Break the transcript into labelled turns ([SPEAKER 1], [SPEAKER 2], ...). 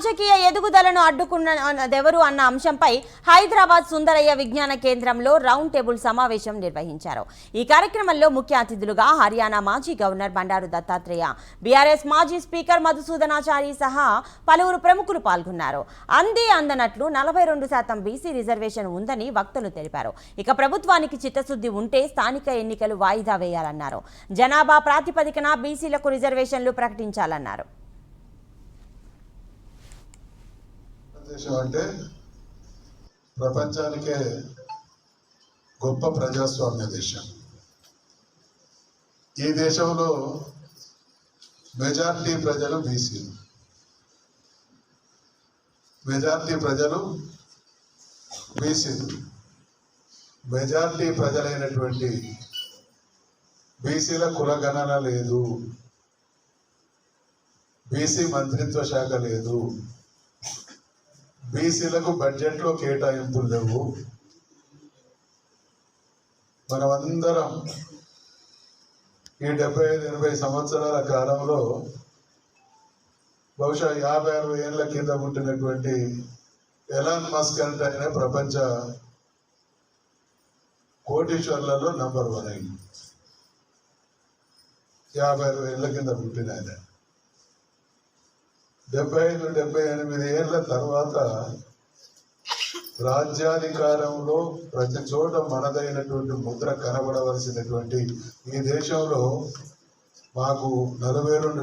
[SPEAKER 1] రాజకీయ ఎదుగుదలను అడ్డుకున్నదెవరు అన్న అంశంపై హైదరాబాద్ సుందరయ్య విజ్ఞాన కేంద్రంలో రౌండ్ టేబుల్ సమావేశం నిర్వహించారు. ఈ కార్యక్రమంలో ముఖ్య అతిథులుగా హర్యానా మాజీ గవర్నర్ బండారు దత్తాత్రేయ, బీఆర్ఎస్ మాజీ స్పీకర్ మధుసూదనాచారి సహా పలువురు ప్రముఖులు పాల్గొన్నారు. అందనట్లు 42% బీసీ రిజర్వేషన్ ఉందని వక్తలు తెలిపారు. ఇక ప్రభుత్వానికి చిత్తశుద్ధి ఉంటే స్థానిక ఎన్నికలు వాయిదా వేయాలన్నారు. జనాభా ప్రాతిపదికన బీసీలకు రిజర్వేషన్లు ప్రకటించాలన్నారు.
[SPEAKER 2] దేశం అంటే ప్రపంచానికే గొప్ప ప్రజాస్వామ్య దేశం. ఈ దేశంలో మెజారిటీ ప్రజలు బీసీలు, మెజారిటీ ప్రజలైనటువంటి బీసీల కులగణన లేదు, బీసీ మంత్రిత్వ శాఖ లేదు, బీసీలకు బడ్జెట్లో కేటాయింపులు లేవు. మనమందరం ఈ 75-80 సంవత్సరాల కాలంలో బహుశా 50-60 ఏళ్ల కింద పుట్టినటువంటి ఎలాన్ మస్క్ అంటే ఆయన ప్రపంచ కోటీశ్వర్లలో నంబర్ 1 అయింది. 50-60 ఏళ్ల కింద పుట్టిన ఆయన 75-78 ఏళ్ల తర్వాత రాజ్యాధికారంలో ప్రతి చోట మనదైనటువంటి ముద్ర కనబడవలసినటువంటి ఈ దేశంలో మాకు 42